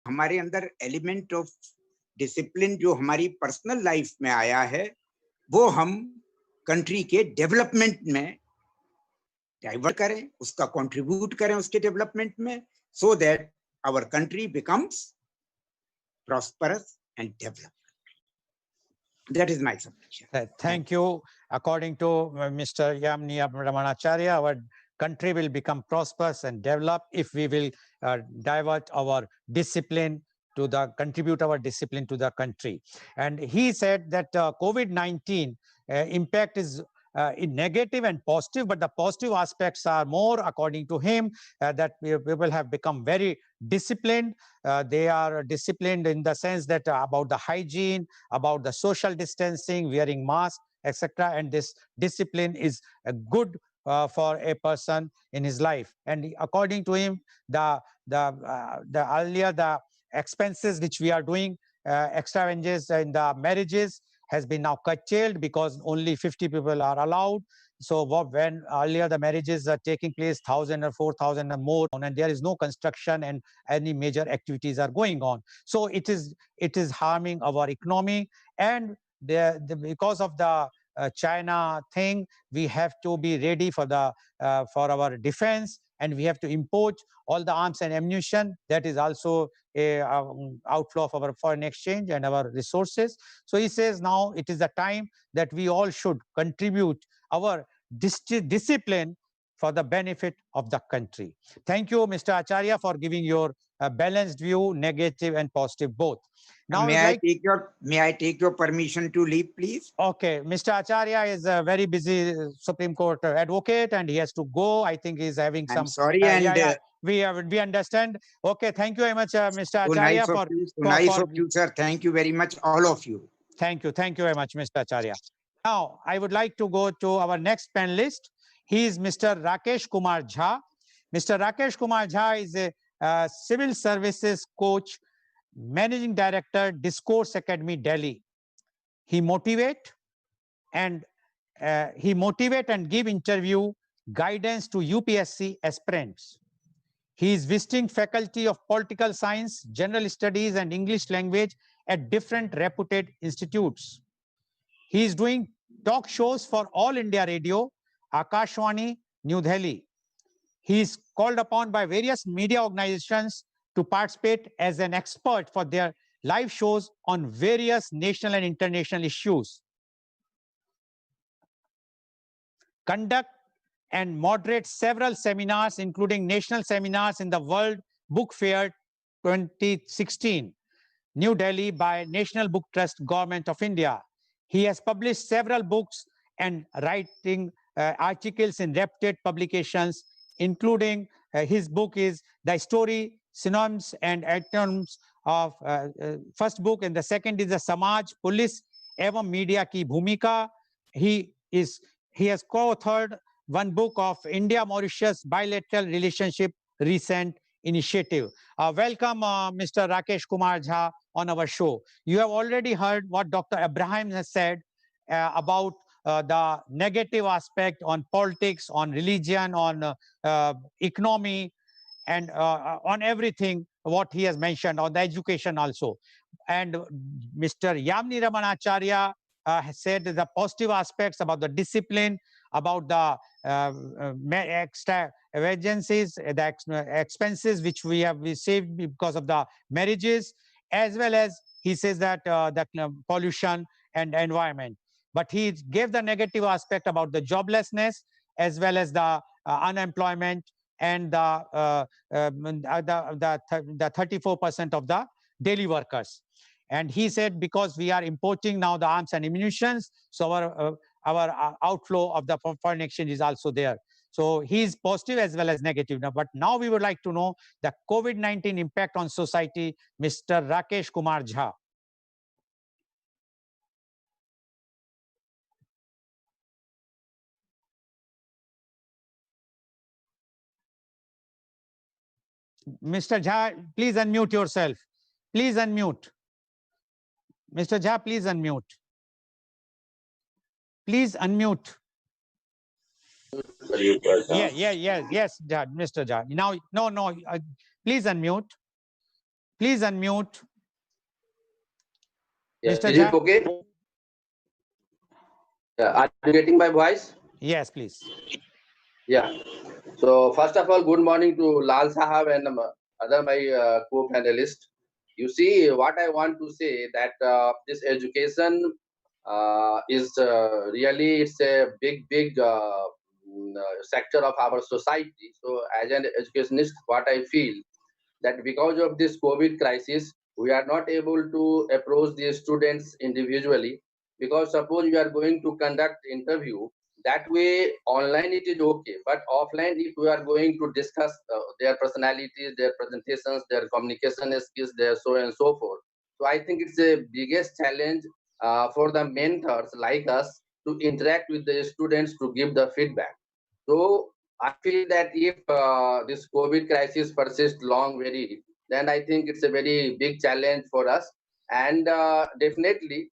हमारे अंदर element of discipline जो हमारी पर्सनल लाइफ में आया है, वो हम कंट्री के डेवलपमेंट में डाइवर्ट करें, उसका कंट्रीब्यूट करें उसके डेवलपमेंट में, so that our country becomes prosperous and develop. That is my submission. Thank you. According to Mr. Yamni Ramanacharya, our country will become prosperous and develop if we will divert our discipline to contribute our discipline to the country. And he said that COVID-19 impact is negative and positive, but the positive aspects are more, according to him, that people have become very disciplined. They are disciplined in the sense that about the hygiene, about the social distancing, wearing masks, etc. And this discipline is good for a person in his life. And according to him, the earlier the expenses which we are doing, extravagances in the marriages has been now curtailed because only 50 people are allowed. So when earlier the marriages are taking place 1,000 or 4,000 or more, and there is no construction and any major activities are going on. So it is harming our economy. And because of the China thing, we have to be ready for our defense, and we have to import all the arms and ammunition. That is also a outflow of our foreign exchange and our resources. So he says now it is the time that we all should contribute our discipline for the benefit of the country. Thank you, Mr. Acharya, for giving your balanced view, negative and positive both. Now, may I take your permission to leave, please? Okay, Mr. Acharya is a very busy Supreme Court advocate, and he has to go. I think he's having some. I'm sorry, and we understand. Okay, thank you very much, Mr. Acharya. Nice of you, sir. Thank you very much, all of you. Thank you very much, Mr. Acharya. Now, I would like to go to our next panelist. He is Mr. Rakesh Kumar Jha. Mr. Rakesh Kumar Jha is a civil services coach, managing director, Discourse Academy, Delhi. He motivate and give interview guidance to UPSC aspirants. He is visiting faculty of political science, general studies, and English language at different reputed institutes. He is doing talk shows for All India Radio, Akashwani, New Delhi. He is called upon by various media organizations to participate as an expert for their live shows on various national and international issues. Conduct and moderate several seminars, including national seminars in the World Book Fair 2016, New Delhi, by National Book Trust, Government of India. He has published several books and writing articles in reputed publications, including his book is The Story, Synonyms and Antonyms of first book, and the second is The Samaj, Police, Evam Media Ki Bhumika. He has co-authored one book of India-Mauritius Bilateral Relationship Recent Initiative. Welcome, Mr. Rakesh Kumar Jha, on our show. You have already heard what Dr. Abraham has said about the negative aspect on politics, on religion, on economy, and on everything what he has mentioned, on the education also. And Mr. Yamni Ramanacharya has said the positive aspects about the discipline, about the extra emergencies, the expenses which we saved because of the marriages, as well as he says that pollution and environment. But he gave the negative aspect about the joblessness, as well as the unemployment, and the 34% of the daily workers. And he said because we are importing now the arms and ammunitions, so our outflow of the foreign exchange is also there. So he is positive as well as negative. But now we would like to know the COVID-19 impact on society, Mr. Rakesh Kumar Jha. Mr. Jha, please unmute yourself. Please unmute. Mr. Jha, please unmute. Please unmute. Yes, Mr. Jha. Now, no, please unmute. Please unmute. Yeah, Mr. is Jha? it okay? Are you getting my voice? Yes, please. Yeah. So first of all, good morning to Lal Sahab and other my co-panelists. You see, what I want to say that this education is really it's a big sector of our society. So as an educationist, what I feel that because of this COVID crisis, we are not able to approach the students individually. Because suppose we are going to conduct interview, that way online it is okay, but offline if we are going to discuss their personalities, their presentations, their communication skills, their so and so forth. So I think it's a biggest challenge for the mentors like us to interact with the students to give the feedback. So I feel that if this COVID crisis persists long, then I think it's a very big challenge for us. And definitely,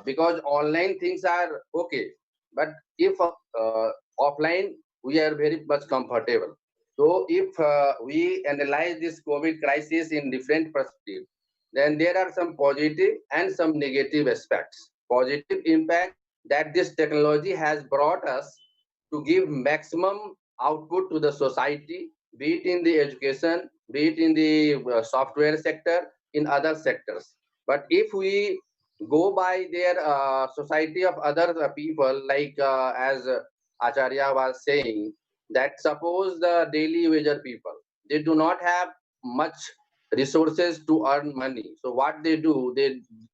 because online things are okay, but if offline, we are very much comfortable. So if we analyze this COVID crisis in different perspectives, then there are some positive and some negative aspects. Positive impact that this technology has brought us to give maximum output to the society, be it in the education, be it in the software sector, in other sectors. But if we go by their society of other people, like as Acharya was saying, that suppose the daily wager people, they do not have much resources to earn money. So what they do,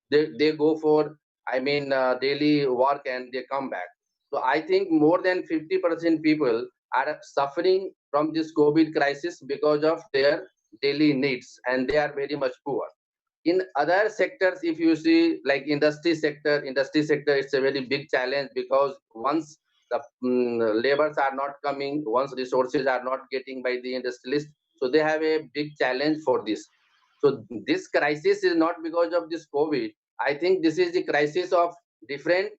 they go for, I mean, daily work and they come back. So I think more than 50% people are suffering from this COVID crisis because of their daily needs, and they are very much poor. In other sectors, if you see like industry sector, it's a very big challenge because once the labors are not coming, once resources are not getting by the industrialists, so they have a big challenge for this. So this crisis is not because of this COVID. I think this is the crisis of different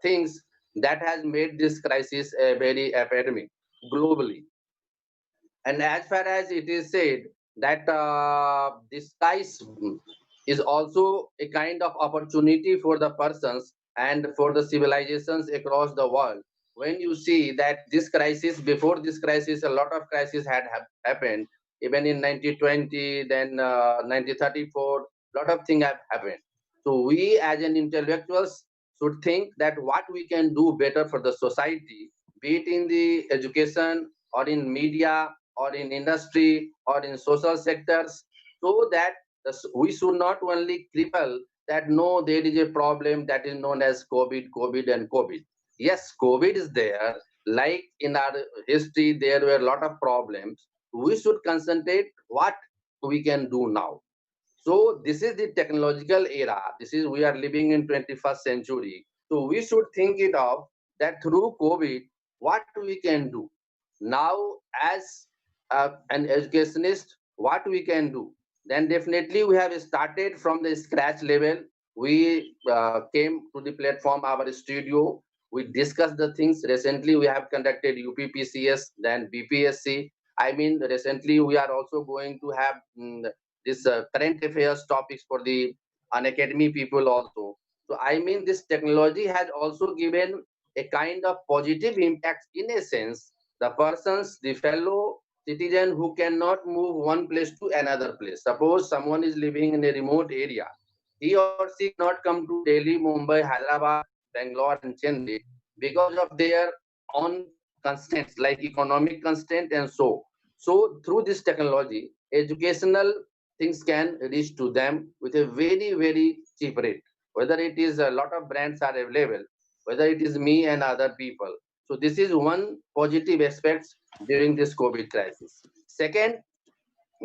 things that has made this crisis a very epidemic globally. And as far as it is said that this skies is also a kind of opportunity for the persons and for the civilizations across the world. When you see that this crisis, before this crisis, a lot of crises had happened, even in 1920, then 1934, lot of things have happened. So we as an intellectuals should think that what we can do better for the society, be it in the education or in media or in industry or in social sectors, so that we should not only cripple that no, there is a problem that is known as COVID and COVID. Yes, COVID is there. Like in our history, there were a lot of problems. We should concentrate what we can do now. So this is the technological era. This is we are living in 21st century. So we should think it of that through COVID, what we can do now as an educationist, what we can do. Then definitely we have started from the scratch level. We came to the platform, our studio. We discussed the things. Recently, we have conducted UPPCS, then BPSC. I mean, recently we are also going to have this current affairs topics for the unacademy people also. So I mean, this technology has also given a kind of positive impact in a sense. The persons, the fellow citizen who cannot move one place to another place. Suppose someone is living in a remote area, he or she cannot come to Delhi, Mumbai, Hyderabad, Bangalore, and Chennai because of their own constraints like economic constraint and so. So through this technology, educational things can reach to them with a very cheap rate. Whether it is a lot of brands are available, whether it is me and other people. So this is one positive aspect during this COVID crisis. Second,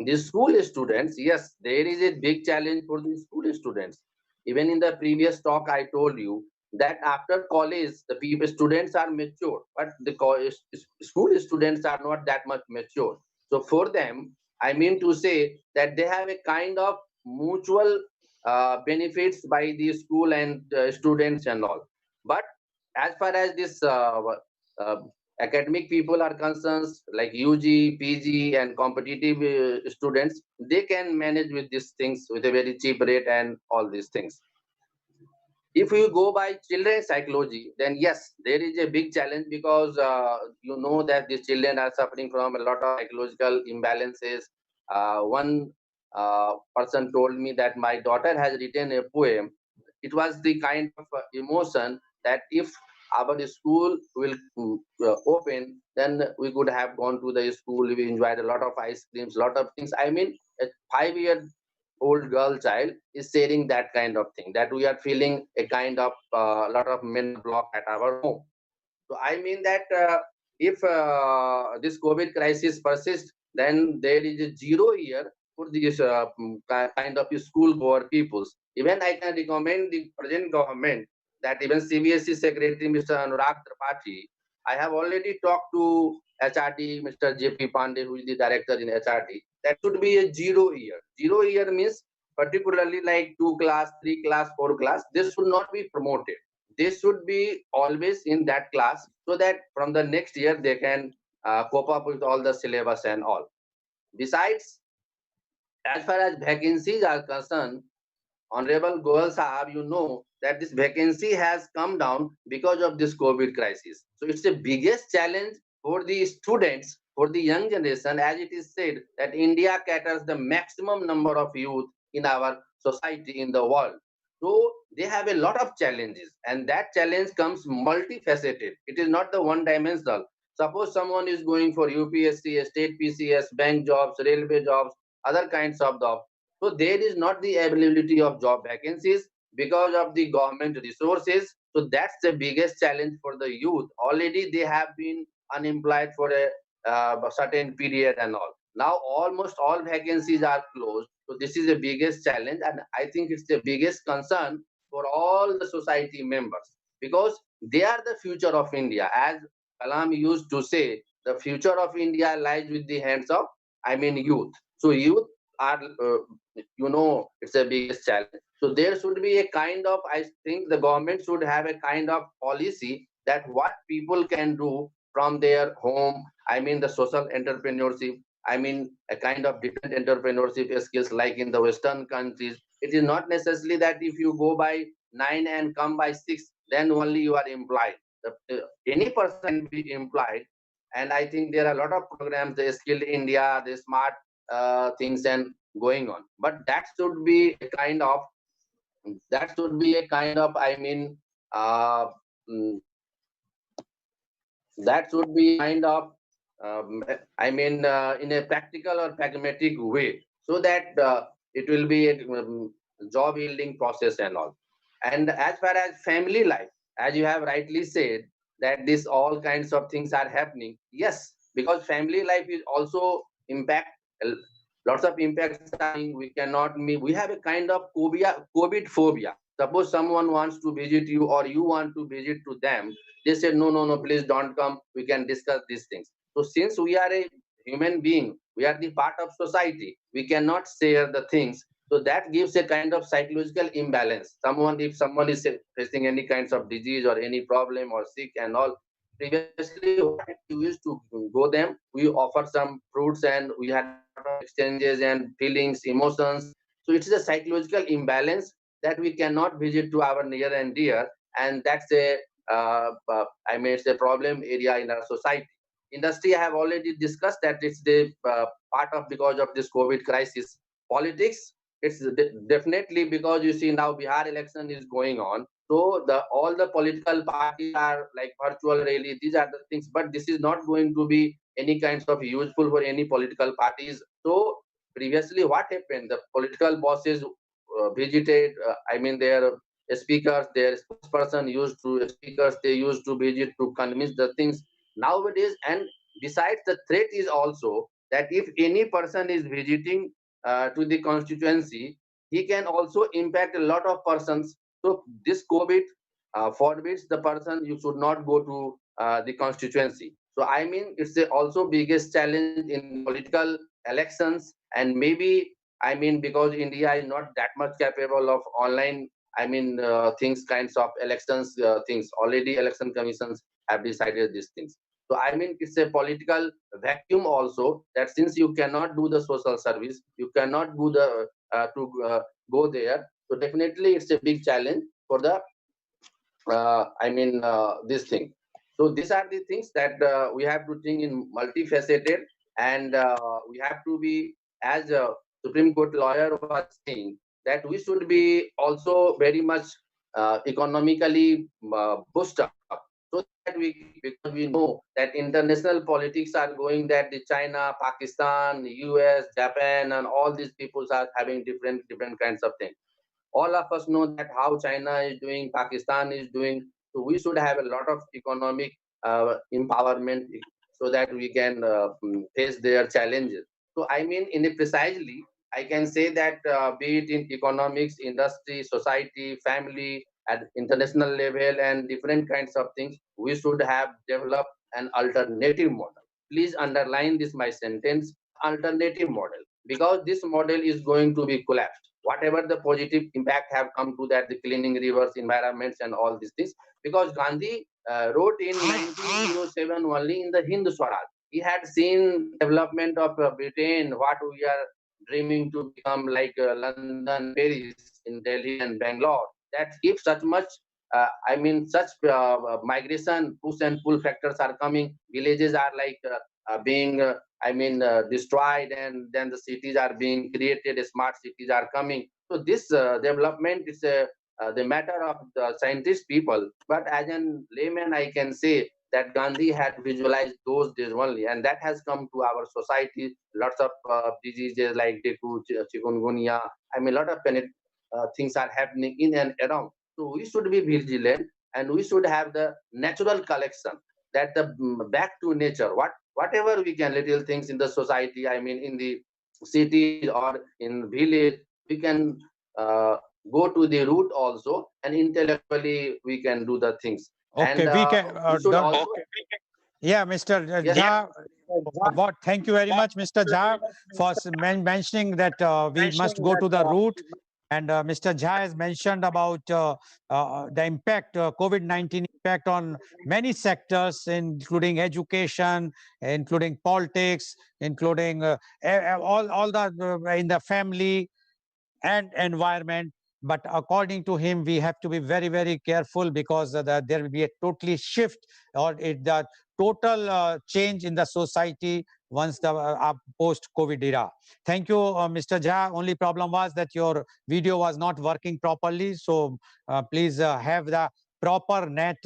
the school students, yes, there is a big challenge for the school students. Even in the previous talk, I told you that after college, the people students are mature, but the school students are not that much mature. So for them, I mean to say that they have a kind of mutual benefits by the school and students and all. But as far as this uh, academic people are concerned, like UG, PG, and competitive students, they can manage with these things with a very cheap rate and all these things. If you go by children's psychology, then yes, there is a big challenge because you know that these children are suffering from a lot of psychological imbalances. One person told me that my daughter has written a poem. It was the kind of emotion that if our school will open, then we could have gone to the school. We enjoyed a lot of ice creams, lot of things. I mean, a 5 year old girl child is saying that kind of thing, that we are feeling a kind of lot of mental block at our home. So I mean that if this COVID crisis persists, then there is a 0 year for these kind of school goer peoples. Even I can recommend the present government that even CBSE Secretary Mr. Anurag Tripathi, I have already talked to HRD Mr. JP Pandey, who is the director in HRD. That should be a 0 year. 0 year means particularly like 2 class, 3 class, 4 class. This should not be promoted. They should be always in that class so that from the next year they can cope up with all the syllabus and all. Besides, as far as vacancies are concerned, Honorable Goel Sahab, you know that this vacancy has come down because of this COVID crisis. So it's the biggest challenge for the students, for the young generation, as it is said that India caters the maximum number of youth in our society in the world. So they have a lot of challenges, and that challenge comes multifaceted. It is not the one dimensional. Suppose someone is going for UPSC, state PCS, bank jobs, railway jobs, other kinds of jobs. So there is not the availability of job vacancies because of the government resources. So that's the biggest challenge for the youth. Already they have been unemployed for a certain period and all. Now almost all vacancies are closed. So this is the biggest challenge, and I think it's the biggest concern for all the society members because they are the future of India. As Kalam used to say, the future of India lies with the hands of, I mean, youth. So youth are it's the biggest challenge. So there should be a kind of, I think the government should have a kind of policy that what people can do from their home. I mean the social entrepreneurship, I mean a kind of different entrepreneurship skills like in the western countries. It is not necessarily that if you go by 9 and come by 6, then only you are employed. Any person can be employed. And I think there are a lot of programs, the Skilled India, the smart things and going on. But that should be a kind of, I mean, uh, mm, that should be kind of, I mean, in a practical or pragmatic way, so that it will be a job yielding process and all. And as far as family life, as you have rightly said, that this all kinds of things are happening. Yes, because family life is also impact. Lots of impacts are happening. We cannot meet. We have a kind of COVID phobia. Suppose someone wants to visit you or you want to visit to them, they said, no, no, no, please don't come. We can discuss these things. So since we are a human being, we are the part of society. We cannot share the things. So that gives a kind of psychological imbalance. If someone is facing any kinds of disease or any problem or sick and all, previously what we used to go them, we offer some fruits and we had a lot of exchanges and feelings, emotions. So it is a psychological imbalance that we cannot visit to our near and dear, and that's a I mean, it's a problem area in our society. Industry, I have already discussed that it's the part of because of this COVID crisis. Politics, it's definitely because you see now Bihar election is going on. So the all the political parties are like virtual rally. These are the things, but this is not going to be any kinds of useful for any political parties. So previously, what happened? The political bosses visited. I mean, their speakers, their spokesperson used to speakers, they used to visit to convince the things nowadays. And besides, the threat is also that if any person is visiting to the constituency, he can also impact a lot of persons. So this COVID forbids the person you should not go to the constituency. So I mean, it's also biggest challenge in political elections, and maybe I mean because India is not that much capable of online, I mean, things, kinds of elections, things. Already election commissions have decided these things. So I mean, it's a political vacuum also, that since you cannot do the social service, you cannot do the go there. So definitely, it's a big challenge for the this thing. So these are the things that we have to think in multifaceted, and we have to be, as a Supreme Court lawyer was saying, that we should be also very much economically boosted up, so that because we know that international politics are going, that the China, Pakistan, US, Japan, and all these peoples are having different kinds of things. All of us know that how China is doing, Pakistan is doing. So we should have a lot of economic empowerment, so that we can face their challenges. So I mean, in a precisely, I can say that be it in economics, industry, society, family, at international level, and different kinds of things, we should have developed an alternative model. Please underline this my sentence: alternative model, because this model is going to be collapsed. Whatever the positive impact have come to that, the cleaning rivers, environments, and all these things, because Gandhi wrote in 1907 only in the Hindu Swaraj. He had seen development of Britain, what we are dreaming to become, like London, Paris, in Delhi and Bangalore. That if such much, such migration push and pull factors are coming, villages are like being destroyed, and then the cities are being created, smart cities are coming. So this development is the matter of the scientist people. But as a layman, I can say that Gandhi had visualized those days only, and that has come to our society. Lots of diseases like dengue, chikungunya. I mean, a lot of things are happening in and around. So we should be vigilant, and we should have the natural collection, that the back to nature. Whatever we can, little things in the society, I mean, in the cities or in village, we can go to the root also, and intellectually we can do the things. Okay, And we can. we should also, Yeah, Mr. yes, Jha, thank you very much, Mr. Jha, for mentioning that we must go to the root. And Mr. Jha has mentioned about the impact, COVID-19 impact on many sectors, including education, including politics, including all the in the family and environment. But according to him, we have to be very, very careful, because there will be a totally shift, or the total change in the society once the post-COVID era. Thank you, Mr. Jha. Only problem was that your video was not working properly. So please have the proper net.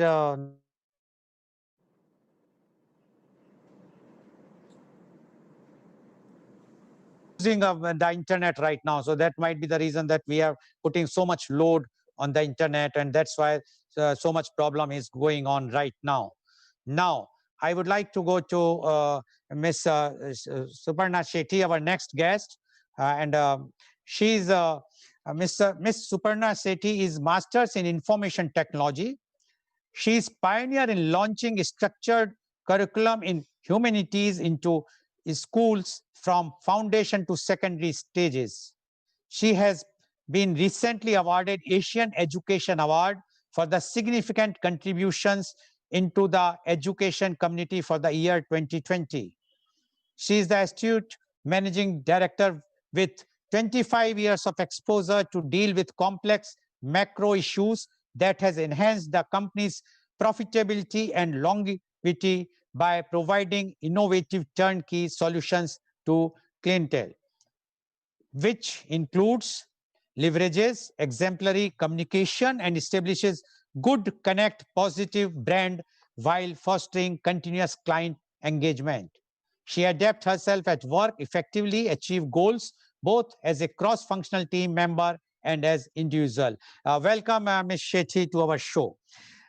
Using of the internet right now, so that might be the reason that we are putting so much load on the internet, and that's why so much problem is going on right now. Now I would like to go to Miss Suparna Shetty, our next guest, and she's Miss Suparna Shetty is masters in information technology. She is pioneer in launching structured curriculum in humanities into schools from foundation to secondary stages. She has been recently awarded Asian Education Award for the significant contributions into the education community for the year 2020. She is the astute managing director with 25 years of exposure to deal with complex macro issues that has enhanced the company's profitability and longevity by providing innovative turnkey solutions to clientele, which includes leverages exemplary communication and establishes good connect positive brand while fostering continuous client engagement. She adapts herself at work, effectively achieve goals both as a cross-functional team member and as individual. Welcome, Ms. Shetty, to our show.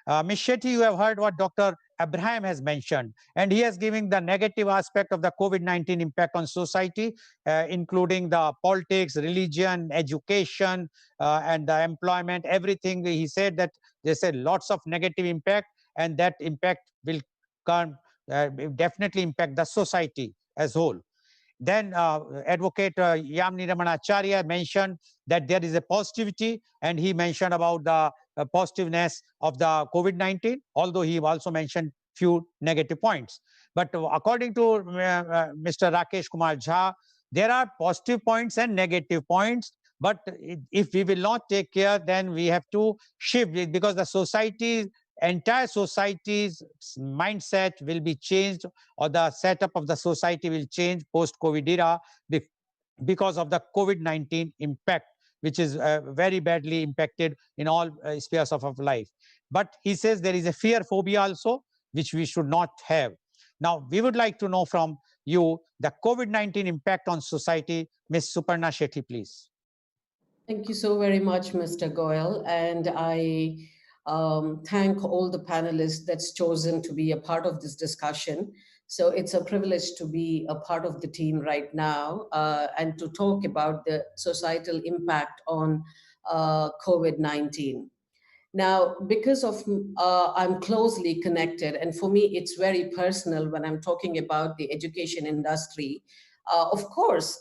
Ms. Shetty, you have heard what Dr. Abraham has mentioned, and he has given the negative aspect of the COVID-19 impact on society, including the politics, religion, education, and the employment, everything. He said that they said lots of negative impact, and that impact will come, definitely impact the society as whole. Then Advocate Yamni Ramanacharya mentioned that there is a positivity, and he mentioned about the positiveness of the COVID-19, although he also mentioned few negative points. But according to Mr. Rakesh Kumar Jha, there are positive points and negative points. But if we will not take care, then we have to shift it, because the society, entire society's mindset will be changed, or the setup of the society will change post-COVID era, because of the COVID-19 impact, which is very badly impacted in all spheres of life. But he says there is a fear phobia also, which we should not have. Now, we would like to know from you the COVID-19 impact on society. Ms. Suparna Shetty, please. Thank you so very much, Mr. Goel. And I thank all the panelists that's chosen to be a part of this discussion. So it's a privilege to be a part of the team right now and to talk about the societal impact on COVID-19. Now, because of I'm closely connected, and for me, it's very personal when I'm talking about the education industry. Of course,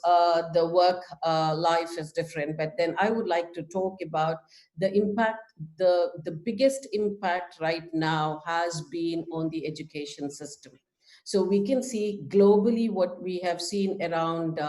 the work life is different, but then I would like to talk about the impact. The biggest impact right now has been on the education system. So we can see globally what we have seen around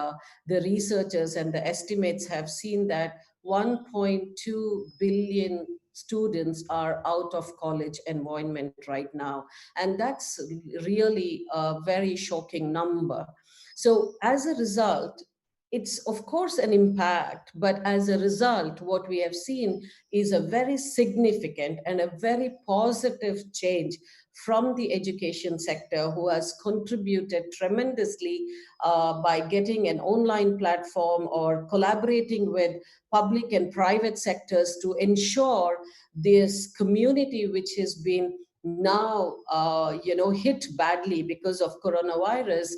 the researchers and the estimates have seen that 1.2 billion students are out of college environment right now. And that's really a very shocking number. So as a result, it's of course an impact, but as a result, what we have seen is a very significant and a very positive change from the education sector, who has contributed tremendously by getting an online platform or collaborating with public and private sectors to ensure this community, which has been now hit badly because of coronavirus,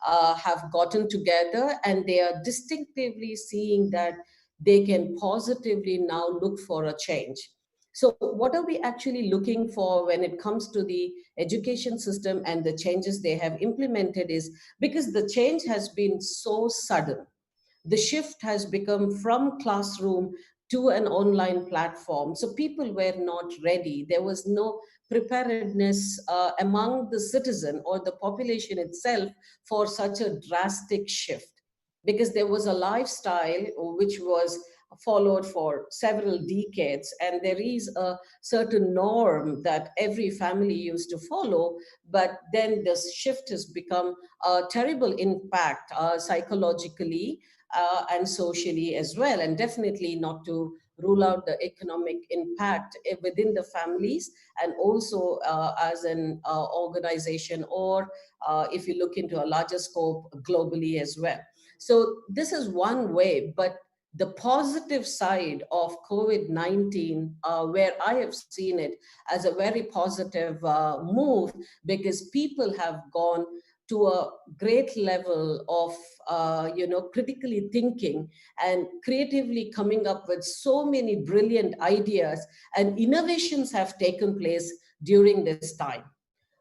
have gotten together, and they are distinctively seeing that they can positively now look for a change. So what are we actually looking for when it comes to the education system and the changes they have implemented is because the change has been so sudden. The shift has become from classroom to an online platform. So people were not ready. There was no preparedness among the citizen or the population itself for such a drastic shift, because there was a lifestyle which was followed for several decades, and there is a certain norm that every family used to follow. But then this shift has become a terrible impact psychologically and socially as well, and definitely not to rule out the economic impact within the families, and also as an organization, or if you look into a larger scope globally as well. So this is one way, but the positive side of COVID-19, where I have seen it as a very positive move, because people have gone to a great level of critically thinking and creatively coming up with so many brilliant ideas, and innovations have taken place during this time.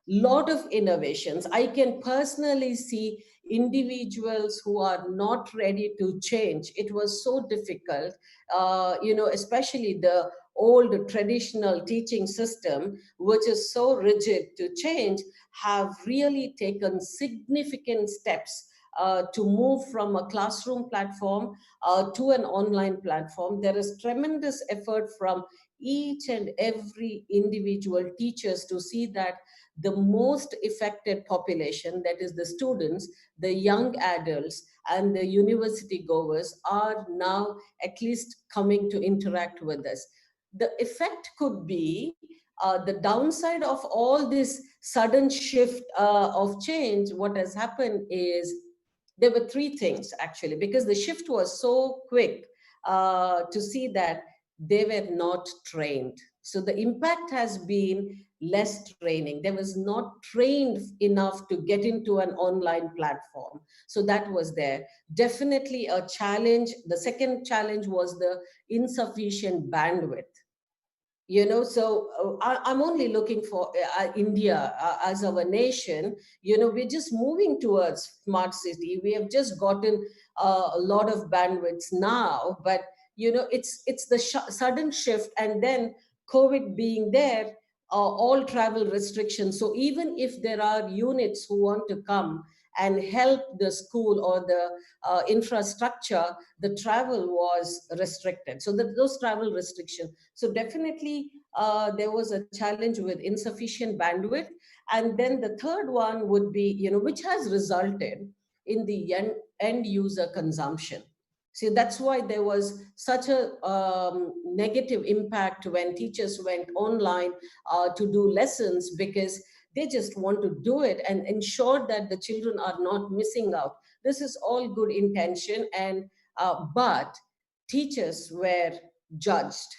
Lot of innovations. I can personally see individuals who are not ready to change. It was so difficult, especially the old traditional teaching system, which is so rigid, to change, have really taken significant steps to move from a classroom platform to an online platform. There is tremendous effort from each and every individual teachers to see that the most affected population, that is the students, the young adults, and the university goers, are now at least coming to interact with us. The effect could be the downside of all this sudden shift of change. What has happened is there were three things actually, because the shift was so quick to see that they were not trained. So the impact has been less training. There was not trained enough to get into an online platform. So that was there. Definitely a challenge. The second challenge was the insufficient bandwidth. I'm only looking for India as our nation. We're just moving towards smart city. We have just gotten a lot of bandwidths now, but it's the sudden shift, and then COVID being there, all travel restrictions. So even if there are units who want to come and help the school or the infrastructure, the travel was restricted. So those travel restrictions. So definitely there was a challenge with insufficient bandwidth. And then the third one would be, which has resulted in the end user consumption. See, that's why there was such a negative impact when teachers went online to do lessons, because they just want to do it and ensure that the children are not missing out. This is all good intention, and but teachers were judged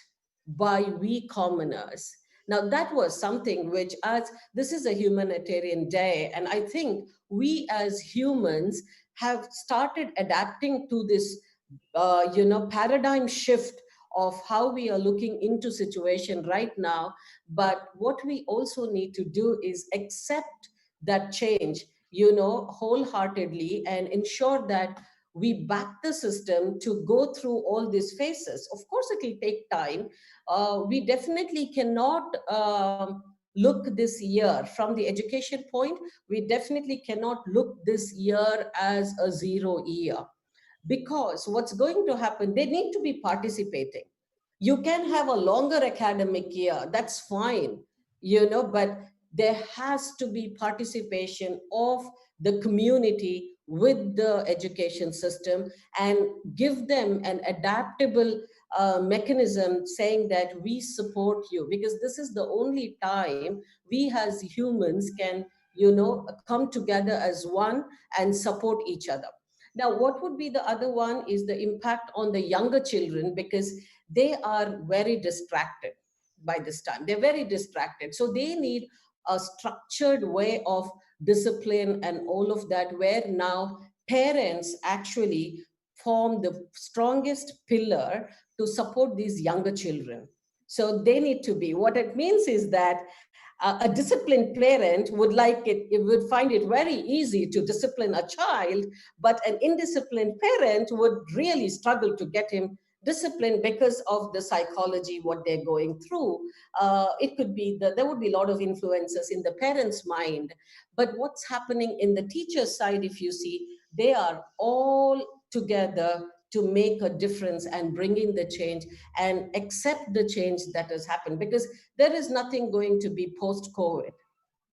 by we commoners. Now that was something which, as this is a humanitarian day, and I think we as humans have started adapting to this paradigm shift of how we are looking into situation right now. But what we also need to do is accept that change, wholeheartedly, and ensure that we back the system to go through all these phases. Of course it will take time. We definitely cannot look this year from the education point. We definitely cannot look this year as a zero year, because what's going to happen, they need to be participating. You can have a longer academic year, that's fine, but there has to be participation of the community with the education system, and give them an adaptable mechanism saying that we support you, because this is the only time we as humans can come together as one and support each other. Now, what would be the other one is the impact on the younger children, because they are very distracted by this time. They're very distracted. So they need a structured way of discipline and all of that, where now parents actually form the strongest pillar to support these younger children. So they need to be, what it means is that a disciplined parent would like it would find it very easy to discipline a child, but an indisciplined parent would really struggle to get him disciplined because of the psychology, what they're going through. It could be that there would be a lot of influences in the parent's mind, but what's happening in the teacher's side, if you see, they are all together to make a difference and bring in the change and accept the change that has happened, because there is nothing going to be post COVID.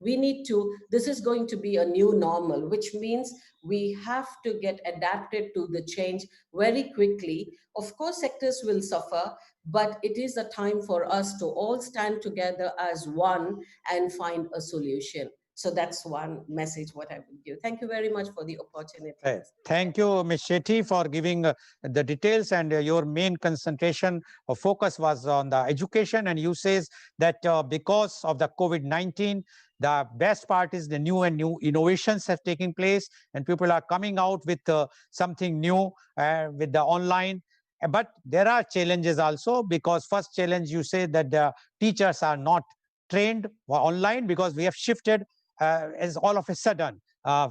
We need to, this is going to be a new normal, which means we have to get adapted to the change very quickly. Of course sectors will suffer, but it is a time for us to all stand together as one and find a solution. So that's one message what I would give. Thank you very much for the opportunity. Thank you, Ms. Shetty, for giving the details, and your main concentration or focus was on the education. And you says that because of the COVID-19, the best part is the new innovations have taken place, and people are coming out with something new with the online. But there are challenges also, because first challenge, you say that the teachers are not trained online, because we have shifted as all of a sudden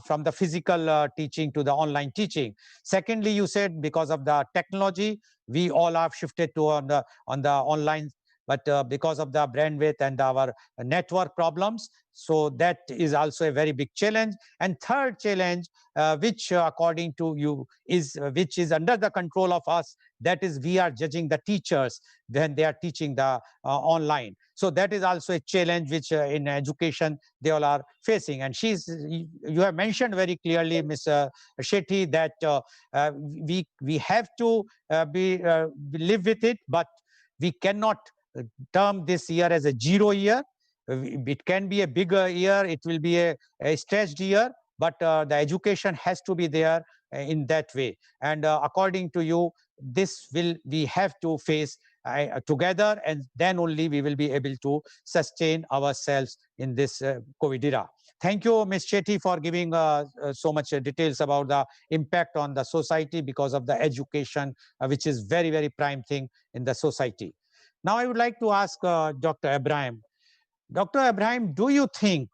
from the physical teaching to the online teaching. Secondly, you said because of the technology, we all have shifted to on the online, but because of the bandwidth and our network problems, so that is also a very big challenge. And third challenge, which according to you is which is under the control of us, that is we are judging the teachers when they are teaching the online. So that is also a challenge which in education they all are facing. And you have mentioned very clearly, Ms. Shetty, that we have to live with it, but we cannot term this year as a zero year. It can be a bigger year, it will be a stretched year, but the education has to be there in that way. And according to you, this will we have to face together, and then only we will be able to sustain ourselves in this COVID era. Thank you, Ms. Shetty, for giving so much details about the impact on the society because of the education, which is very, very prime thing in the society. Now, I would like to ask Dr. Abraham. Dr. Abraham, do you think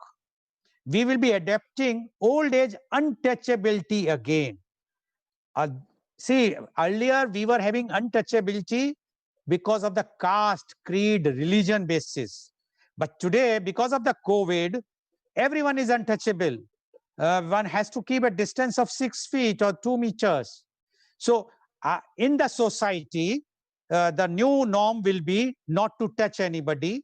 we will be adapting old age untouchability again? See, earlier we were having untouchability because of the caste, creed, religion basis. But today, because of the COVID, everyone is untouchable. One has to keep a distance of 6 feet or 2 meters. So in the society, the new norm will be not to touch anybody.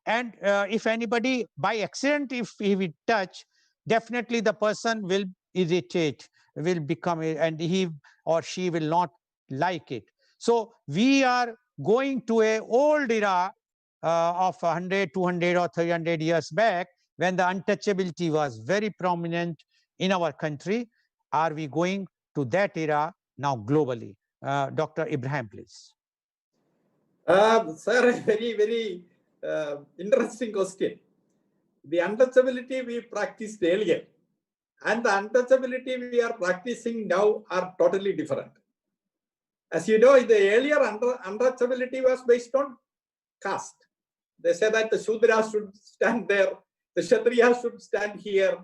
And if anybody by accident, if he will touch, definitely the person will irritate, will become, and he or she will not like it. So we are going to a old era of 100, 200 or 300 years back, when the untouchability was very prominent in our country. Are we going to that era now globally? Dr. Ibrahim, please. Sir, very interesting question. The untouchability we practiced earlier and the untouchability we are practicing now are totally different. As you know, the earlier untouchability was based on caste. They said that the Shudras should stand there, the Kshatriyas should stand here,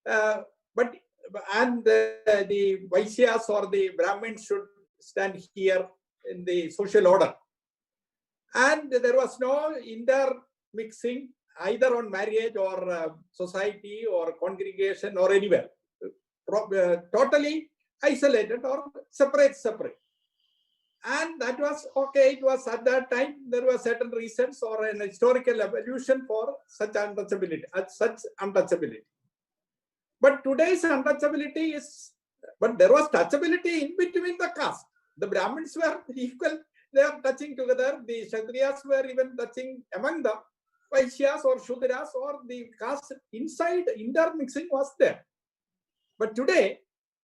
and the Vaishyas or the Brahmins should stand here in the social order. And there was no intermixing either on marriage or society or congregation or anywhere. Totally isolated or separate. And that was okay. It was at that time, there were certain reasons or an historical evolution for such untouchability. But today's untouchability is, but there was touchability in between the caste. The Brahmins were equal. They are touching together. The Kshatriyas were even touching among them. Vaishyas or Shudras or the caste inside intermixing was there. But today,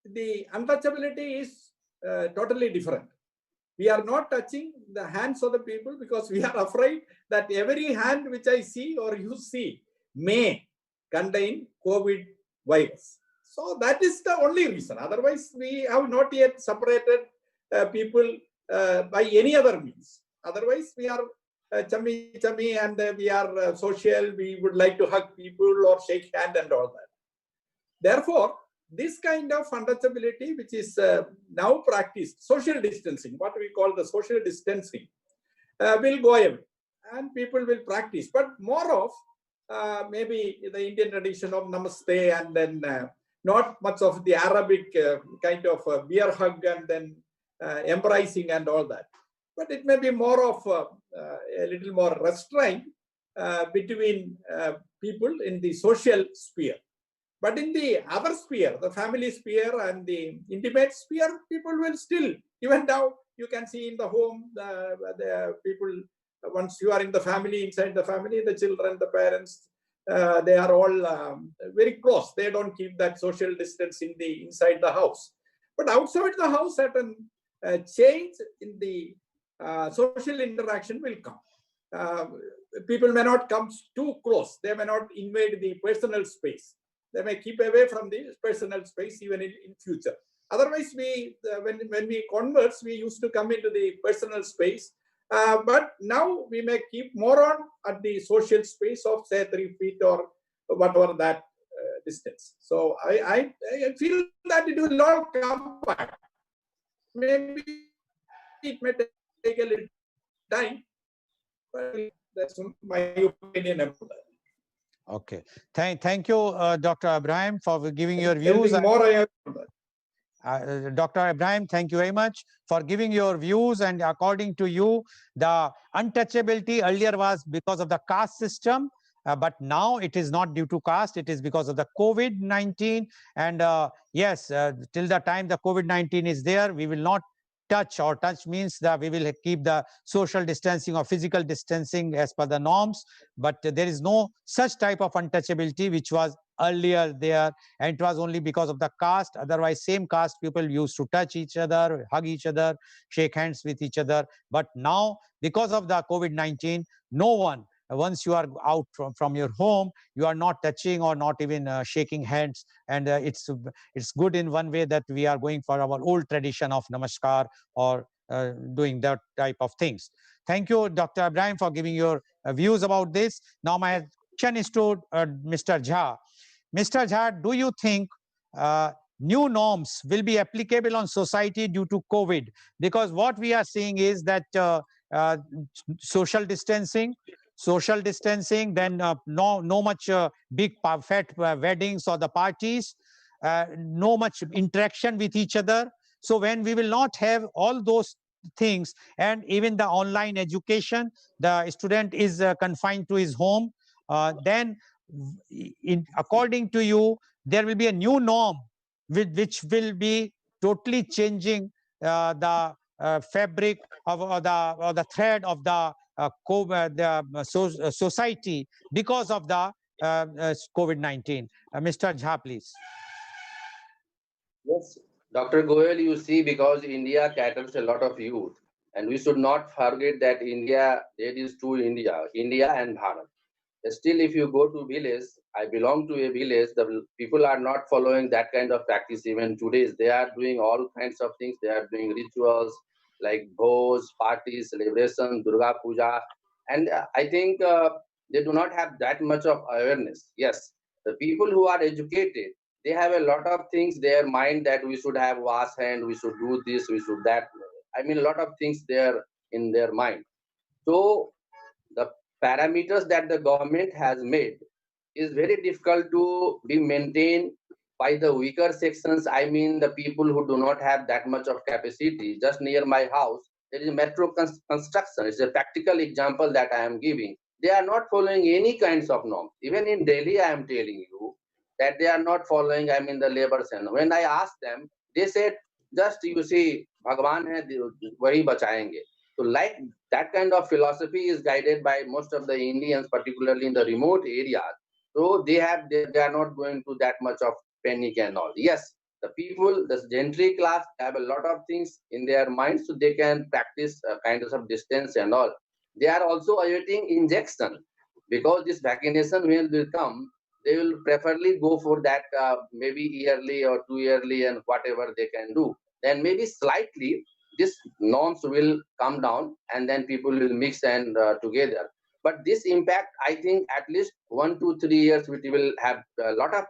the untouchability is totally different. We are not touching the hands of the people because we are afraid that every hand which I see or you see may contain COVID virus. So that is the only reason. Otherwise, we have not yet separated people by any other means. Otherwise, we are chummy and we are social. We would like to hug people or shake hand and all that. Therefore, this kind of untouchability, which is now practiced, social distancing, what we call the social distancing, will go away and people will practice. But more of maybe the Indian tradition of Namaste and then not much of the Arabic kind of beer hug and then embracing and all that. But it may be more of a little more restraint between people in the social sphere. But in the other sphere, the family sphere and the intimate sphere, people will still, even now, you can see in the home, the people, once you are in the family, inside the family, the children, the parents, they are all very close. They don't keep that social distance inside the house. But outside the house, certain change in the social interaction will come. People may not come too close. They may not invade the personal space. They may keep away from the personal space even in future. Otherwise, when we converse, we used to come into the personal space. But now we may keep more on at the social space of say 3 feet or whatever that distance. So I feel that it will all come back. Maybe it may take a little time, but that's my opinion about that. Okay. Thank you, Dr. Ibrahim, for giving your views. Dr. Ibrahim, thank you very much for giving your views. And according to you, the untouchability earlier was because of the caste system, but now it is not due to caste. It is because of the COVID-19. And yes, till the time the COVID-19 is there, we will not touch, or touch means that we will keep the social distancing or physical distancing as per the norms. But there is no such type of untouchability which was earlier there, and it was only because of the caste. Otherwise, same caste people used to touch each other, hug each other, shake hands with each other. But now, because of the COVID-19, no one, once you are out from your home, you are not touching or not even shaking hands. And it's good in one way that we are going for our old tradition of namaskar or doing that type of things. Thank you, Dr. Ibrahim, for giving your views about this. Now my question is to Mr. Jha. Mr. Jha, do you think new norms will be applicable on society due to COVID? Because what we are seeing is that social distancing social distancing, then no much big fat weddings or the parties, no much interaction with each other. So when we will not have all those things, and even the online education, the student is confined to his home, then according to you, there will be a new norm which will be totally changing the fabric of or the thread of the society because of the COVID-19. Mr. Jha, please. Yes, Dr. Goel, you see, because India caters a lot of youth, and we should not forget that India, there is two India, India and Bharat. Still, if you go to village, I belong to a village, the people are not following that kind of practice even today. They are doing all kinds of things. They are doing rituals like bhoj, parties, celebration, Durga Puja. And I think they do not have that much of awareness. Yes, the people who are educated, they have a lot of things their mind that we should have wash hand, we should do this, we should that. I mean, a lot of things there in their mind. So the parameters that the government has made is very difficult to be maintained by the weaker sections. I mean, the people who do not have that much of capacity. Just near my house, there is metro construction. It's a practical example that I am giving. They are not following any kinds of norms. Even in Delhi, I am telling you that they are not following, I mean, the labor center. When I asked them, they said, just you see, Bhagwan hai, wahi bachayenge. So like that kind of philosophy is guided by most of the Indians, particularly in the remote areas. So they are not going to that much of panic and all. Yes, the people, the gentry class have a lot of things in their minds, so they can practice kind of distance and all. They are also awaiting injection because this vaccination will come. They will preferably go for that maybe yearly or 2 yearly and whatever they can do. Then maybe slightly this norms will come down and then people will mix and together. But this impact, I think, at least 1 to 3 years, we will have a lot of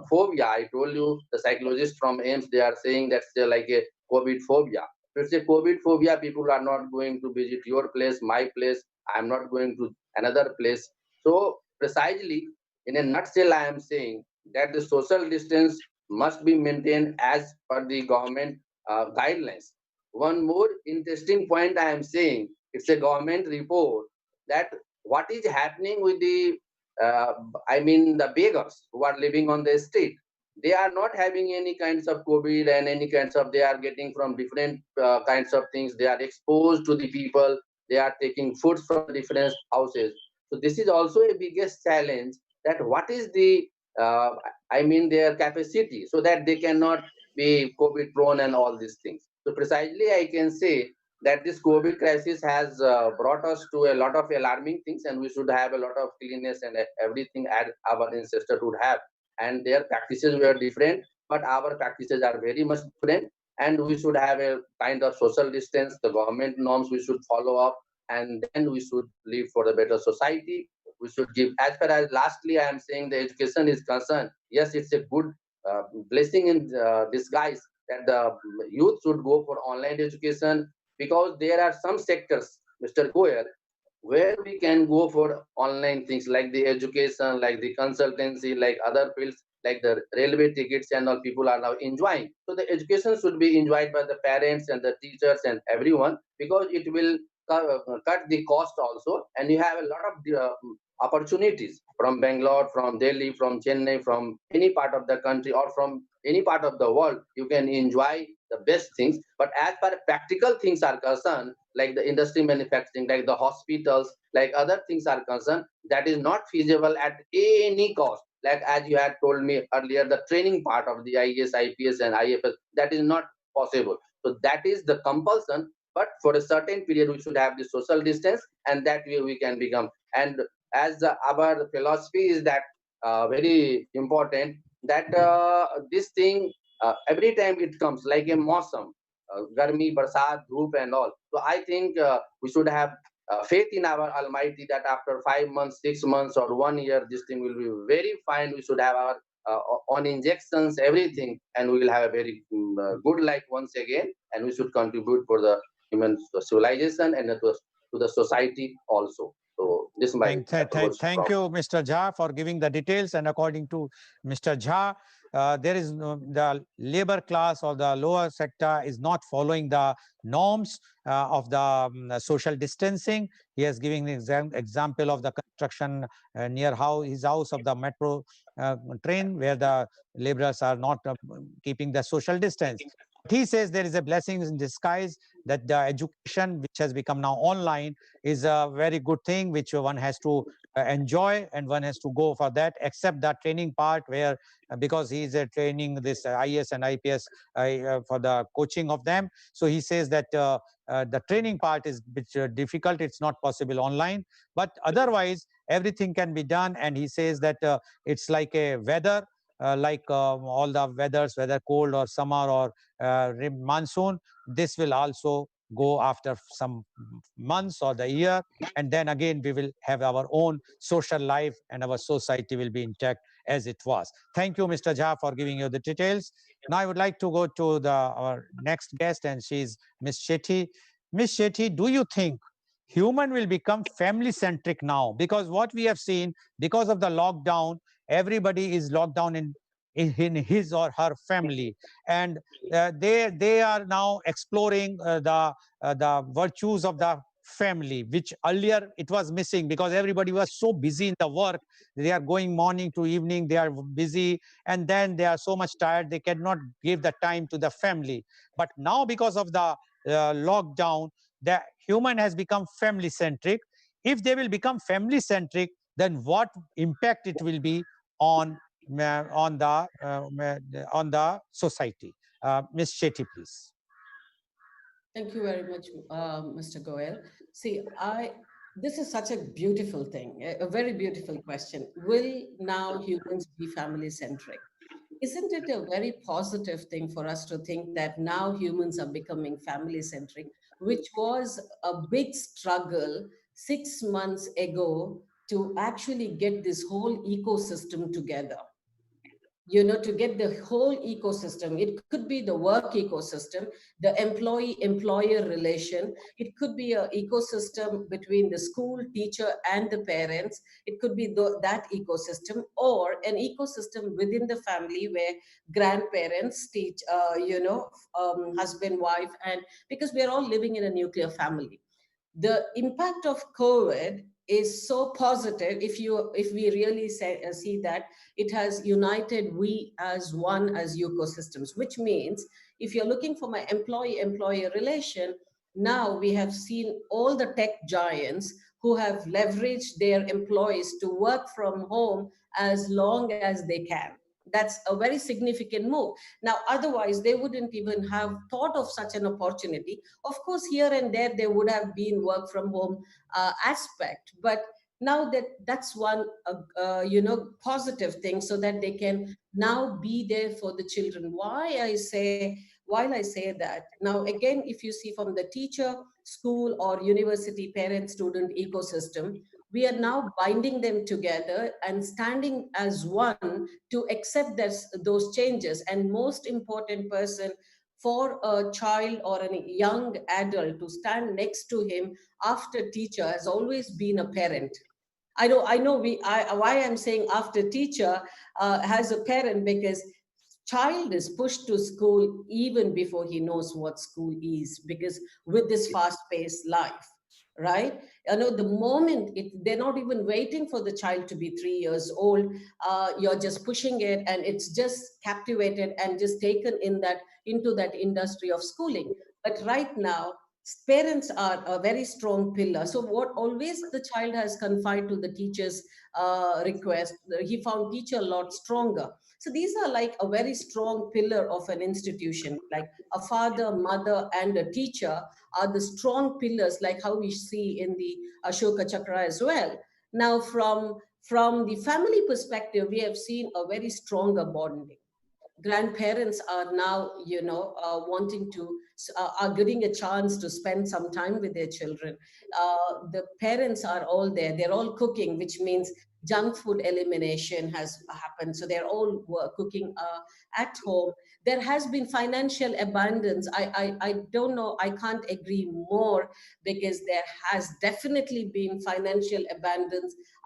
phobia. I told you, the psychologists from AIMS, they are saying that's like a COVID phobia. If it's a COVID phobia, people are not going to visit your place, my place. I'm not going to another place. So precisely, in a nutshell, I am saying that the social distance must be maintained as per the government guidelines. One more interesting point I am saying, it's a government report that what is happening with the, uh, I mean, the beggars who are living on the street. They are not having any kinds of COVID and any kinds of, they are getting from different kinds of things. They are exposed to the people. They are taking foods from different houses. So this is also a biggest challenge, that what is the, uh, I mean, their capacity so that they cannot be COVID prone and all these things. So precisely I can say that this COVID crisis has brought us to a lot of alarming things, and we should have a lot of cleanness and everything as our ancestors would have. And their practices were different, but our practices are very much different. And we should have a kind of social distance, the government norms we should follow up, and then we should live for a better society. We should give, as far as lastly, I am saying the education is concerned. Yes, it's a good blessing in disguise that the youth should go for online education, because there are some sectors, Mr. Goel, where we can go for online things like the education, like the consultancy, like other fields, like the railway tickets and all, people are now enjoying. So the education should be enjoyed by the parents and the teachers and everyone, because it will cut the cost also, and you have a lot of opportunities from Bangalore, from Delhi, from Chennai, from any part of the country or from any part of the world. You can enjoy the best things. But as far as practical things are concerned, like the industry manufacturing, like the hospitals, like other things are concerned, that is not feasible at any cost. Like as you had told me earlier, the training part of the IAS, IPS, and IFS, that is not possible. So that is the compulsion. But for a certain period, we should have the social distance, and that way we can become. And as our philosophy is that very important, that this thing every time it comes like a mosam, garmi, barsat, dhoop, and all. So I think we should have faith in our Almighty that after 5 months, 6 months, or 1 year, this thing will be very fine. We should have our on injections, everything, and we will have a very good life once again. And we should contribute for the human civilization and to the society also. So This is my approach Thank from. you, Mr. Jha, for giving the details. And according to Mr. Jha, there is the labor class or the lower sector is not following the norms of the social distancing. He has given an example of the construction near his house of the metro train, where the laborers are not keeping the social distance. He says there is a blessing in disguise, that the education, which has become now online, is a very good thing which one has to enjoy, and one has to go for that, except the training part, where because he is training this IS and IPS for the coaching of them. So he says that the training part is a bit difficult. It's not possible online, but otherwise everything can be done. And he says that it's like a weather, like all the weathers, whether cold or summer or monsoon, this will also go after some months or the year, and then again we will have our own social life, and our society will be intact as it was. Thank you, Mr. Jha, for giving you the details. Now I would like to go to our next guest, and she's Ms. Shetty. Ms. Shetty, do you think human will become family centric now? Because what we have seen, because of the lockdown, everybody is locked down in his or her family, and they are now exploring the virtues of the family, which earlier it was missing, because everybody was so busy in the work. They are going morning to evening, they are busy, and then they are so much tired they cannot give the time to the family. But now, because of the lockdown, the human has become family centric. If they will become family centric, then what impact it will be on on the society? Ms. Shetty, please. Thank you very much, Mr. Goel. See, this is such a beautiful thing, a very beautiful question. Will now humans be family centric? Isn't it a very positive thing for us to think that now humans are becoming family centric, which was a big struggle 6 months ago to actually get this whole ecosystem together? To get the whole ecosystem. It could be the work ecosystem, the employee employer relation. It could be an ecosystem between the school teacher and the parents. It could be that ecosystem, or an ecosystem within the family where grandparents teach, husband, wife, and because we're all living in a nuclear family. The impact of COVID is so positive. If we really see that it has united we as one, as ecosystems, which means if you're looking for my employee employer relation, now we have seen all the tech giants who have leveraged their employees to work from home as long as they can. That's a very significant move. Now, otherwise they wouldn't even have thought of such an opportunity. Of course, here and there would have been work from home aspect, but now that's one positive thing, so that they can now be there for the children. While I say that, now again, if you see from the teacher, school, or university parent student ecosystem, we are now binding them together and standing as one to accept those changes. And most important person for a child or a young adult to stand next to him after teacher has always been a parent. Why I'm saying after teacher has a parent, because child is pushed to school even before he knows what school is, because with this fast-paced life, right? The moment they're not even waiting for the child to be 3 years old. You're just pushing it, and it's just captivated and just taken into that industry of schooling. But right now, parents are a very strong pillar. So what always the child has confided to the teacher's request, he found teacher a lot stronger. So these are like a very strong pillar of an institution, like a father, mother, and a teacher are the strong pillars, like how we see in the Ashoka Chakra as well. Now, from the family perspective, we have seen a very stronger bonding. Grandparents are now wanting to are getting a chance to spend some time with their children. The parents are all there. They're all cooking, which means junk food elimination has happened. So they're all cooking at home. There has been financial abundance. I don't know, I can't agree more, because there has definitely been financial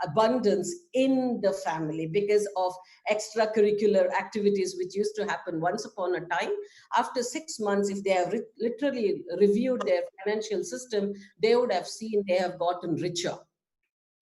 abundance in the family because of extracurricular activities which used to happen once upon a time. After 6 months, if they have literally reviewed their financial system, they would have seen they have gotten richer.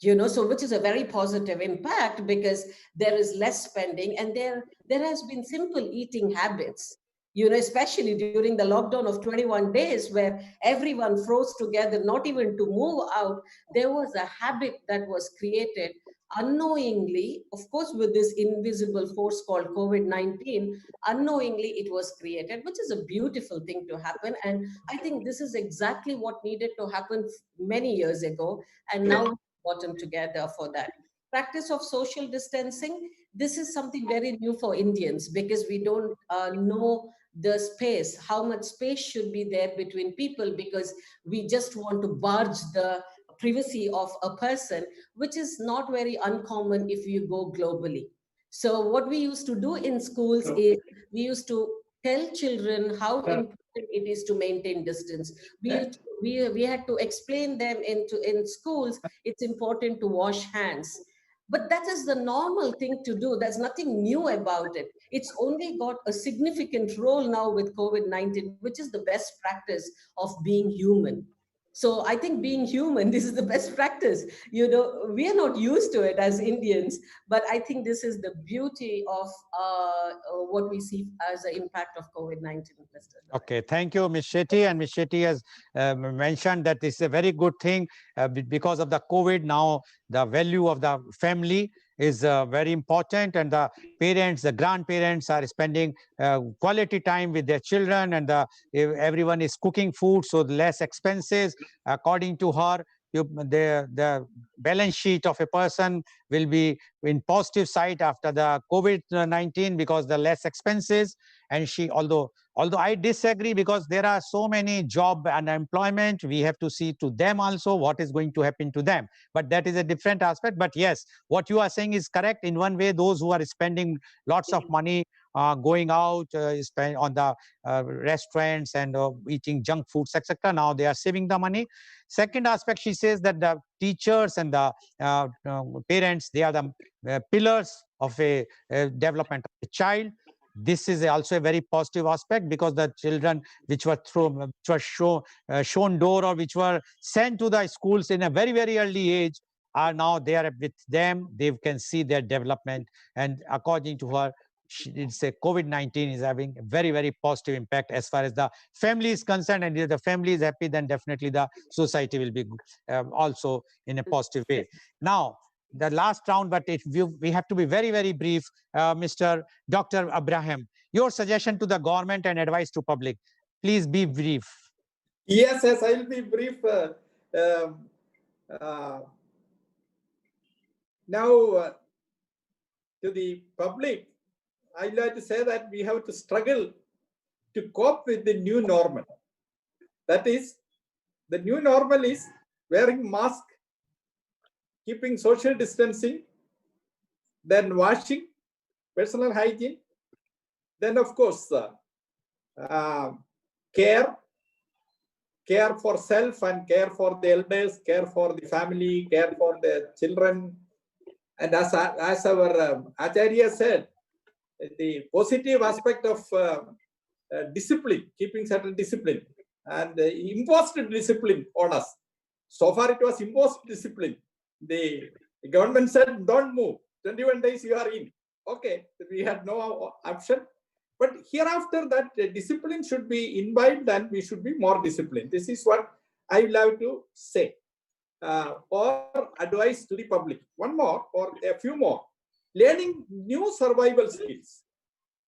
So which is a very positive impact, because there is less spending, and there has been simple eating habits, especially during the lockdown of 21 days, where everyone froze together, not even to move out. There was a habit that was created unknowingly, of course, with this invisible force called COVID-19. Unknowingly it was created, which is a beautiful thing to happen. And I think this is exactly what needed to happen many years ago, and now gotten together for that. Practice of social distancing, this is something very new for Indians, because we don't know the space, how much space should be there between people, because we just want to barge the privacy of a person, which is not very uncommon if you go globally. So what we used to do in schools is we used to tell children how important it is to maintain distance. We had to explain them in schools it's important to wash hands. But that is the normal thing to do. There's nothing new about it. It's only got a significant role now with COVID-19, which is the best practice of being human. So I think being human, this is the best practice. We are not used to it as Indians, but I think this is the beauty of what we see as the impact of COVID-19. Okay, thank you, Ms. Shetty. And Ms. Shetty has mentioned that this is a very good thing because of the COVID. Now, the value of the family is very important, and the parents, the grandparents are spending quality time with their children, and everyone is cooking food, so less expenses. According to her, the balance sheet of a person will be in positive side after the COVID-19 because the less expenses. And although I disagree, because there are so many job unemployment, we have to see to them also what is going to happen to them. But that is a different aspect. But yes, what you are saying is correct. In one way, those who are spending lots of money going out, spend on the restaurants and eating junk foods, etc. Now they are saving the money. Second aspect, she says that the teachers and the parents, they are the pillars of a development of a child. This is also a very positive aspect, because the children which were shown door, or which were sent to the schools in a very, very early age, are now there with them. They can see their development. And according to her, she did say COVID-19 is having a very, very positive impact as far as the family is concerned. And if the family is happy, then definitely the society will be also in a positive way. Now, the last round, but we have to be very, very brief. Mr. Dr. Abraham, your suggestion to the government and advice to public. Please be brief. Yes, I will be brief. Now, to the public, I'd like to say that we have to struggle to cope with the new normal. That is, the new normal is wearing mask, keeping social distancing, then washing, personal hygiene, then of course care for self and care for the elders, care for the family, care for the children. And as our Acharya said, the positive aspect of discipline, keeping certain discipline, and imposed discipline on us. So far it was imposed discipline. The government said, don't move, 21 days you are in. Okay, we had no option. But hereafter, that discipline should be imbibed and we should be more disciplined. This is what I would like to say or advise to the public. One more or a few more. Learning new survival skills.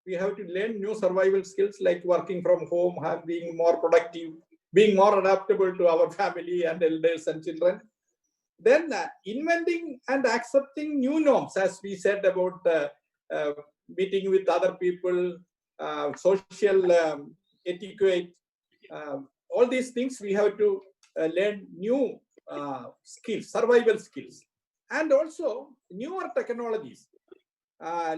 We have to learn new survival skills like working from home, being more productive, being more adaptable to our family and elders and children. Then inventing and accepting new norms, as we said about meeting with other people, social etiquette, all these things we have to learn new skills, survival skills, and also newer technologies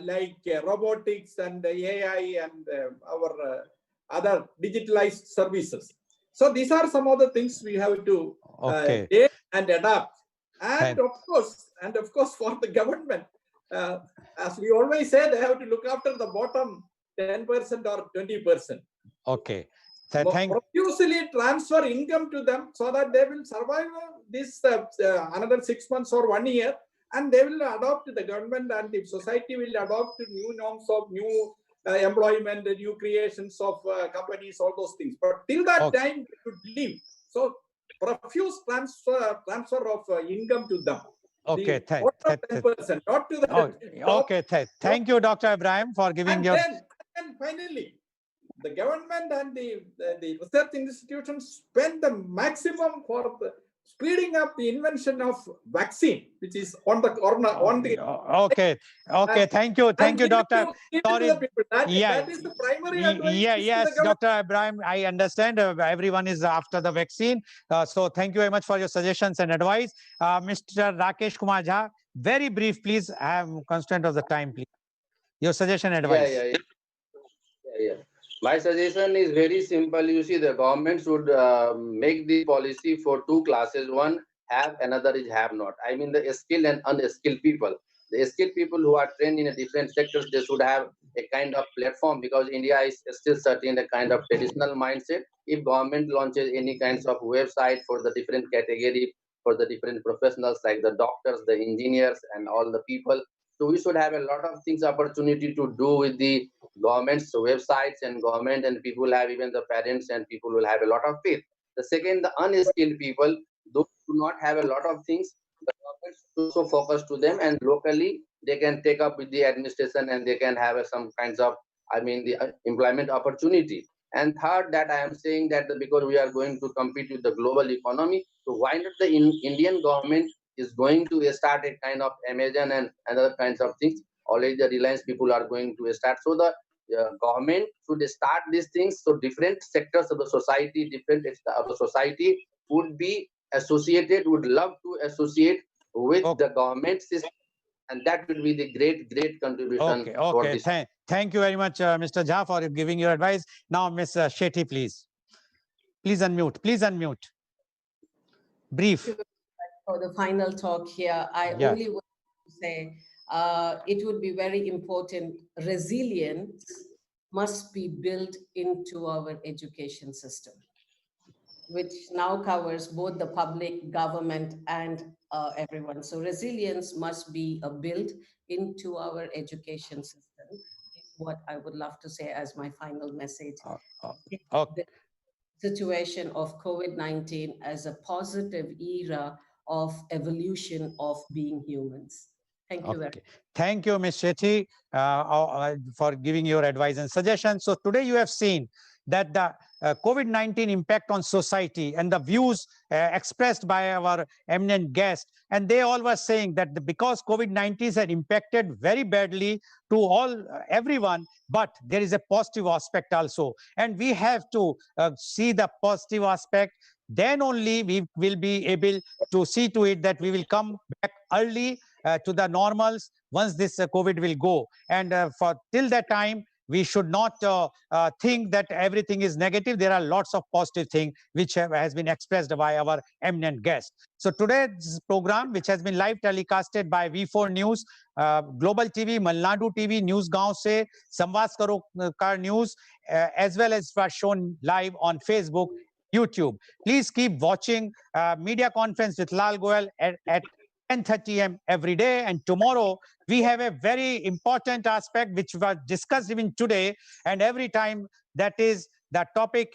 like robotics and AI and our other digitalized services. So these are some of the things we have to Okay. learn and adapt. And of course, for the government, as we always say, they have to look after the bottom 10% or 20%. Okay. Profusely transfer income to them so that they will survive this another 6 months or 1 year, and they will adopt the government, and the society will adopt new norms of new employment, new creations of companies, all those things. But till that time, we should live. So profuse transfer of income to them. Okay, 10%, not to the okay. Thank you, Dr. Ibrahim, for giving your. And finally, the government and the research institutions spend the maximum for speeding up the invention of vaccine, which is on the corner. Okay. Thank you, Doctor. Sorry. That is the primary advice. Yes, Dr. Ibrahim, I understand everyone is after the vaccine. So thank you very much for your suggestions and advice. Mr. Rakesh Kumar Jha, very brief, please. I am constraint of the time, please. Your suggestion and advice. Yeah. My suggestion is very simple. You see, the government should make the policy for two classes. One have, another is have not. I mean the skilled and unskilled people. The skilled people who are trained in a different sectors, they should have a kind of platform, because India is still certain a kind of traditional mindset. If government launches any kinds of website for the different category, for the different professionals like the doctors, the engineers, and all the people, so we should have a lot of things opportunity to do with the government's websites, and government and people have, even the parents and people will have a lot of faith. The second, the unskilled people, those do not have a lot of things, the government should also focus to them, and locally they can take up with the administration, and they can have some kinds of, I mean, the employment opportunity. And third, that I am saying that because we are going to compete with the global economy, so why not the Indian government is going to start a kind of Amazon and other kinds of things. Already the Reliance people are going to start. So the government should start these things. So different sectors of the society, different of the society would be associated, would love to associate with the government system. And that will be the great contribution. For this. Thank you very much, Mr. Jha, for giving your advice. Now, Ms. Shetty, please. Please unmute. Brief. For the final talk here, I only want to say it would be very important. Resilience must be built into our education system, which now covers both the public, government, and everyone. So resilience must be built into our education system, is what I would love to say as my final message. The situation of COVID-19 as a positive era of evolution of being humans. Thank you very much. Thank you, Ms. Shetty, for giving your advice and suggestions. So today you have seen that the COVID-19 impact on society and the views expressed by our eminent guest, and they all were saying that because COVID-19 had impacted very badly to everyone, but there is a positive aspect also, and we have to see the positive aspect. Then only we will be able to see to it that we will come back early to the normals once this COVID will go. And for till that time, we should not think that everything is negative. There are lots of positive things which has been expressed by our eminent guest. So today's program, which has been live telecasted by V4 News, Global TV, Malnadu TV, News Gaon Se, Samvad Karo Kar News, as well as was shown live on Facebook, YouTube. Please keep watching Media Conference with Lal Goel at 10:30 a.m. every day. And tomorrow we have a very important aspect which was discussed even today, and every time, that is, the topic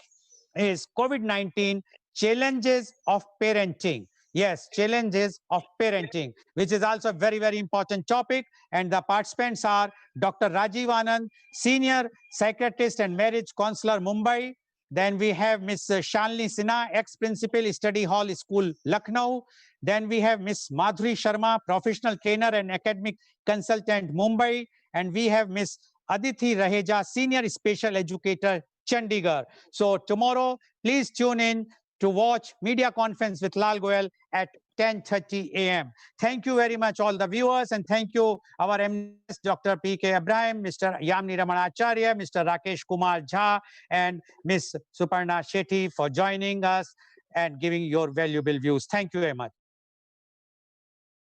is COVID-19 challenges of parenting. Yes, challenges of parenting, which is also a very, very important topic. And the participants are Dr. Rajiv Anand, Senior Psychiatrist and Marriage Counselor, Mumbai. Then we have Ms. Shalini Sinha, ex-principal, Study Hall School, Lucknow. Then we have Ms. Madhuri Sharma, professional trainer and academic consultant, Mumbai. And we have Ms. Aditi Raheja, senior special educator, Chandigarh. So tomorrow, please tune in to watch Media Conference with Lal Goel at 10:30 a.m. Thank you very much, all the viewers, and thank you, our MNS, Dr. P.K. Abraham, Mr. Yamni Ramanacharya, Mr. Rakesh Kumar Jha, and Ms. Suparna Shetty for joining us and giving your valuable views. Thank you very much.